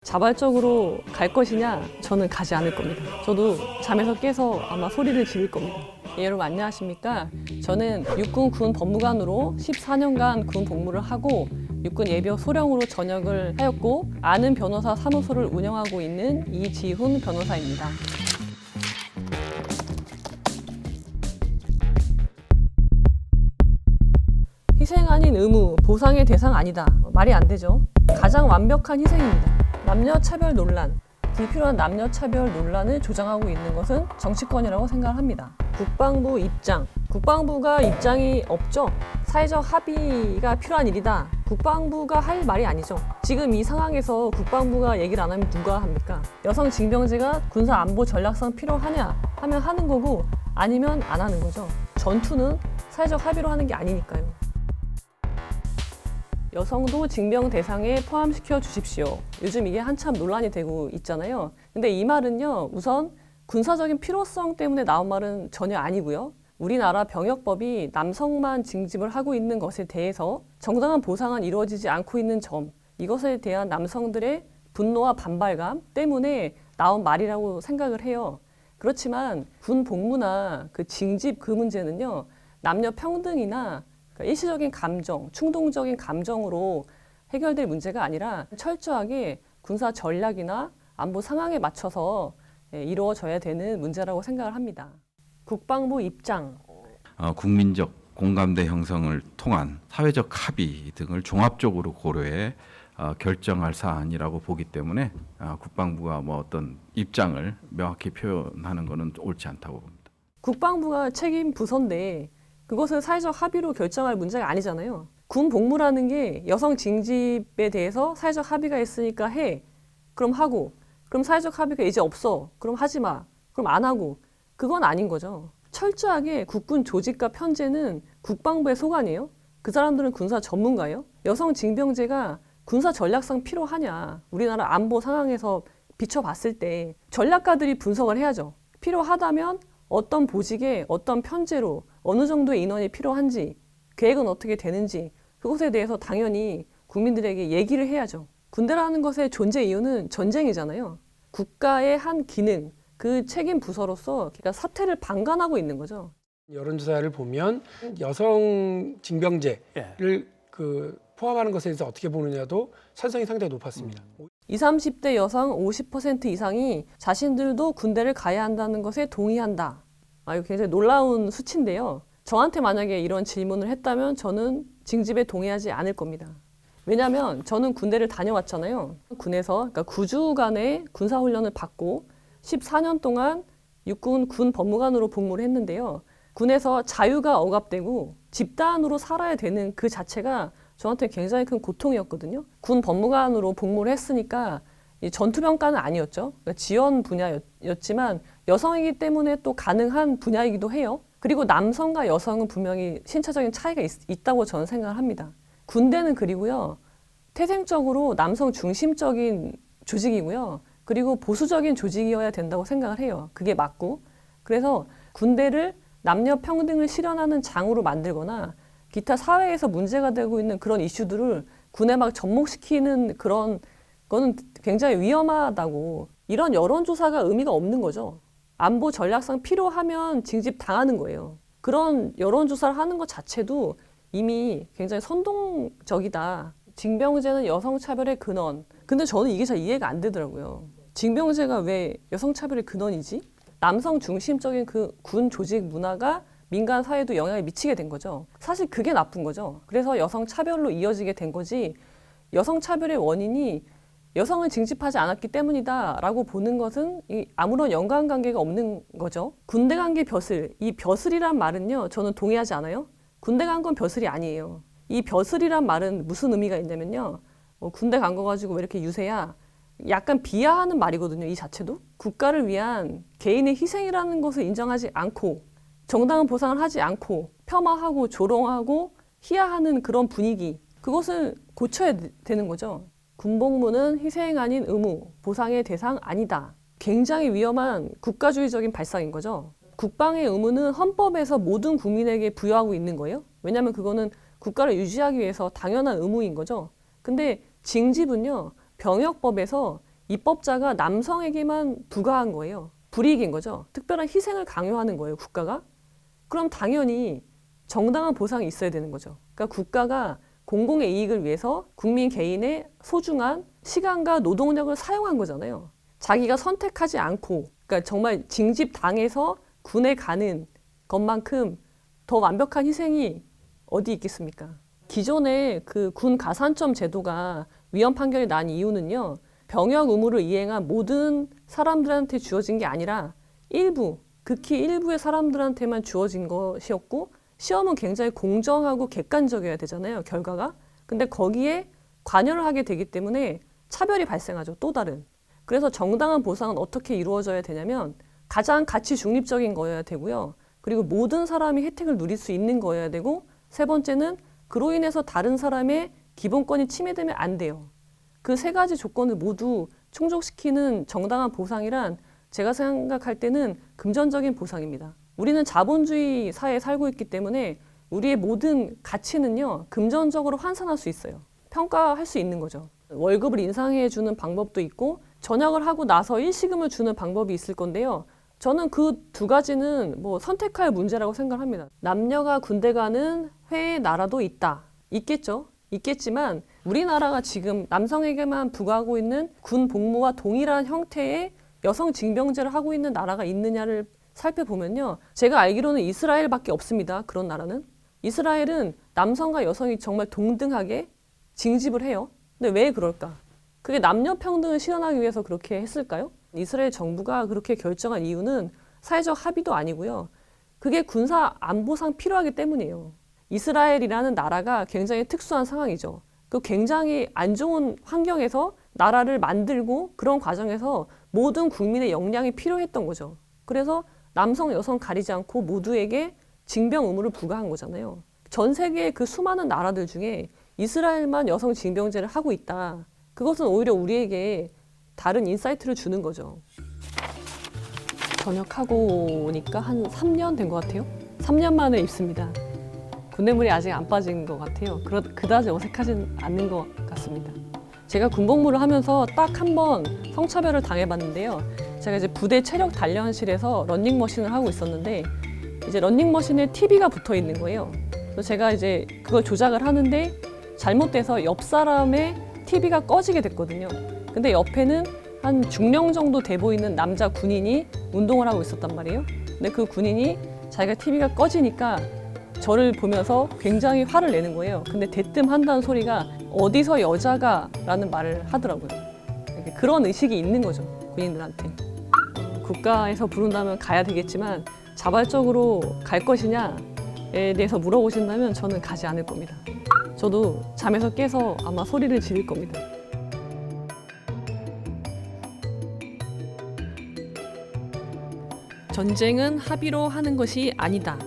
자발적으로 갈 것이냐? 저는 가지 않을 겁니다. 저도 잠에서 깨서 아마 소리를 지를 겁니다. 예, 여러분 안녕하십니까? 저는 육군 군 법무관으로 14년간 군 복무를 하고 육군 예비역 소령으로 전역을 하였고 아는 변호사 사무소를 운영하고 있는 이지훈 변호사입니다. 희생 아닌 의무, 보상의 대상 아니다. 말이 안 되죠. 가장 완벽한 희생입니다. 남녀차별 논란, 불필요한 남녀차별 논란을 조장하고 있는 것은 정치권이라고 생각합니다. 국방부 입장, 국방부가 입장이 없죠. 사회적 합의가 필요한 일이다. 국방부가 할 말이 아니죠. 지금 이 상황에서 국방부가 얘기를 안 하면 누가 합니까? 여성 징병제가 군사 안보 전략상 필요하냐 하면 하는 거고 아니면 안 하는 거죠. 전투는 사회적 합의로 하는 게 아니니까요. 여성도 징병 대상에 포함시켜 주십시오. 요즘 이게 한참 논란이 되고 있잖아요. 근데 이 말은요, 우선 군사적인 필요성 때문에 나온 말은 전혀 아니고요. 우리나라 병역법이 남성만 징집을 하고 있는 것에 대해서 정당한 보상은 이루어지지 않고 있는 점, 이것에 대한 남성들의 분노와 반발감 때문에 나온 말이라고 생각을 해요. 그렇지만 군 복무나 그 징집 그 문제는요, 남녀 평등이나 일시적인 감정, 충동적인 감정으로 해결될 문제가 아니라 철저하게 군사 전략이나 안보 상황에 맞춰서 이루어져야 되는 문제라고 생각을 합니다. 국방부 입장. 국민적 공감대 형성을 통한 사회적 합의 등을 종합적으로 고려해 결정할 사안이라고 보기 때문에 국방부가 뭐 어떤 입장을 명확히 표현하는 것은 옳지 않다고 봅니다. 국방부가 책임 부서인데 그것을 사회적 합의로 결정할 문제가 아니잖아요. 군 복무라는 게 여성 징집에 대해서 사회적 합의가 있으니까 해. 그럼 하고. 그럼 사회적 합의가 이제 없어. 그럼 하지 마. 그럼 안 하고. 그건 아닌 거죠. 철저하게 국군 조직과 편제는 국방부의 소관이에요. 그 사람들은 군사 전문가예요. 여성 징병제가 군사 전략상 필요하냐. 우리나라 안보 상황에서 비춰봤을 때 전략가들이 분석을 해야죠. 필요하다면 어떤 보직에 어떤 편제로 어느 정도의 인원이 필요한지 계획은 어떻게 되는지 그것에 대해서 당연히 국민들에게 얘기를 해야죠. 군대라는 것의 존재 이유는 전쟁이잖아요. 국가의 한 기능, 그 책임 부서로서 그러니까 사태를 방관하고 있는 거죠. 여론조사를 보면 여성 징병제를 포함하는 것에 대해서 어떻게 보느냐도 찬성이 상당히 높았습니다. 20, 30대 여성 50% 이상이 자신들도 군대를 가야 한다는 것에 동의한다. 이거 굉장히 놀라운 수치인데요. 저한테 만약에 이런 질문을 했다면 저는 징집에 동의하지 않을 겁니다. 왜냐하면 저는 군대를 다녀왔잖아요. 군에서 그러니까 9주간의 군사훈련을 받고 14년 동안 육군 군 법무관으로 복무를 했는데요. 군에서 자유가 억압되고 집단으로 살아야 되는 그 자체가 저한테 굉장히 큰 고통이었거든요. 군 법무관으로 복무를 했으니까 전투병과는 아니었죠. 그러니까 지원 분야였지만 여성이기 때문에 또 가능한 분야이기도 해요. 그리고 남성과 여성은 분명히 신체적인 차이가 있다고 저는 생각을 합니다. 군대는 그리고요. 태생적으로 남성 중심적인 조직이고요. 그리고 보수적인 조직이어야 된다고 생각을 해요. 그게 맞고. 그래서 군대를 남녀 평등을 실현하는 장으로 만들거나 기타 사회에서 문제가 되고 있는 그런 이슈들을 군에 막 접목시키는 그런 거는 굉장히 위험하다고. 이런 여론조사가 의미가 없는 거죠. 안보 전략상 필요하면 징집 당하는 거예요. 그런 여론조사를 하는 것 자체도 이미 굉장히 선동적이다. 징병제는 여성차별의 근원. 근데 저는 이게 잘 이해가 안 되더라고요. 징병제가 왜 여성차별의 근원이지? 남성 중심적인 그 군 조직 문화가 민간 사회도 영향을 미치게 된 거죠. 사실 그게 나쁜 거죠. 그래서 여성차별로 이어지게 된 거지 여성차별의 원인이 여성을 징집하지 않았기 때문이다라고 보는 것은 아무런 연관관계가 없는 거죠. 군대 간 게 벼슬, 이 벼슬이란 말은요. 저는 동의하지 않아요. 군대 간 건 벼슬이 아니에요. 이 벼슬이란 말은 무슨 의미가 있냐면요. 군대 간 거 가지고 왜 이렇게 유세야? 약간 비하하는 말이거든요. 이 자체도. 국가를 위한 개인의 희생이라는 것을 인정하지 않고 정당한 보상을 하지 않고 폄하하고 조롱하고 희화하는 그런 분위기. 그것을 고쳐야 되는 거죠. 군복무는 희생 아닌 의무, 보상의 대상 아니다. 굉장히 위험한 국가주의적인 발상인 거죠. 국방의 의무는 헌법에서 모든 국민에게 부여하고 있는 거예요. 왜냐하면 그거는 국가를 유지하기 위해서 당연한 의무인 거죠. 근데 징집은요, 병역법에서 입법자가 남성에게만 부과한 거예요. 불이익인 거죠. 특별한 희생을 강요하는 거예요, 국가가. 그럼 당연히 정당한 보상이 있어야 되는 거죠. 그러니까 국가가 공공의 이익을 위해서 국민 개인의 소중한 시간과 노동력을 사용한 거잖아요. 자기가 선택하지 않고, 그러니까 정말 징집당해서 군에 가는 것만큼 더 완벽한 희생이 어디 있겠습니까? 기존의 그 군 가산점 제도가 위헌 판결이 난 이유는요, 병역 의무를 이행한 모든 사람들한테 주어진 게 아니라 일부, 극히 일부의 사람들한테만 주어진 것이었고, 시험은 굉장히 공정하고 객관적이어야 되잖아요, 결과가. 근데 거기에 관여를 하게 되기 때문에 차별이 발생하죠, 또 다른. 그래서 정당한 보상은 어떻게 이루어져야 되냐면 가장 가치 중립적인 거여야 되고요. 그리고 모든 사람이 혜택을 누릴 수 있는 거여야 되고, 세 번째는 그로 인해서 다른 사람의 기본권이 침해되면 안 돼요. 그 세 가지 조건을 모두 충족시키는 정당한 보상이란 제가 생각할 때는 금전적인 보상입니다. 우리는 자본주의 사회에 살고 있기 때문에 우리의 모든 가치는요, 금전적으로 환산할 수 있어요. 평가할 수 있는 거죠. 월급을 인상해 주는 방법도 있고 전역을 하고 나서 일시금을 주는 방법이 있을 건데요. 저는 그 두 가지는 뭐 선택할 문제라고 생각합니다. 남녀가 군대 가는 회의 나라도 있겠죠. 있겠지만 우리나라가 지금 남성에게만 부과하고 있는 군 복무와 동일한 형태의 여성 징병제를 하고 있는 나라가 있느냐를 살펴보면요. 제가 알기로는 이스라엘밖에 없습니다. 그런 나라는. 이스라엘은 남성과 여성이 정말 동등하게 징집을 해요. 근데 왜 그럴까? 그게 남녀 평등을 실현하기 위해서 그렇게 했을까요? 이스라엘 정부가 그렇게 결정한 이유는 사회적 합의도 아니고요. 그게 군사 안보상 필요하기 때문이에요. 이스라엘이라는 나라가 굉장히 특수한 상황이죠. 그 굉장히 안 좋은 환경에서 나라를 만들고 그런 과정에서 모든 국민의 역량이 필요했던 거죠. 그래서 남성, 여성 가리지 않고 모두에게 징병 의무를 부과한 거잖아요. 전 세계의 그 수많은 나라들 중에 이스라엘만 여성 징병제를 하고 있다. 그것은 오히려 우리에게 다른 인사이트를 주는 거죠. 전역하고 오니까 한 3년 된 것 같아요. 3년 만에 입습니다. 군대물이 아직 안 빠진 것 같아요. 그다지 어색하진 않는 것 같습니다. 제가 군복무를 하면서 딱 한 번 성차별을 당해봤는데요. 제가 이제 부대 체력 단련실에서 런닝머신을 하고 있었는데 이제 런닝머신에 TV가 붙어 있는 거예요. 그래서 제가 이제 그걸 조작을 하는데 잘못돼서 옆 사람의 TV가 꺼지게 됐거든요. 근데 옆에는 한 중령 정도 돼 보이는 남자 군인이 운동을 하고 있었단 말이에요. 근데 그 군인이 자기가 TV가 꺼지니까 저를 보면서 굉장히 화를 내는 거예요. 근데 대뜸 한다는 소리가 어디서 여자가 라는 말을 하더라고요. 그런 의식이 있는 거죠, 군인들한테. 국가에서 부른다면 가야 되겠지만 자발적으로 갈 것이냐에 대해서 물어보신다면 저는 가지 않을 겁니다. 저도 잠에서 깨서 아마 소리를 지를 겁니다. 전쟁은 합의로 하는 것이 아니다.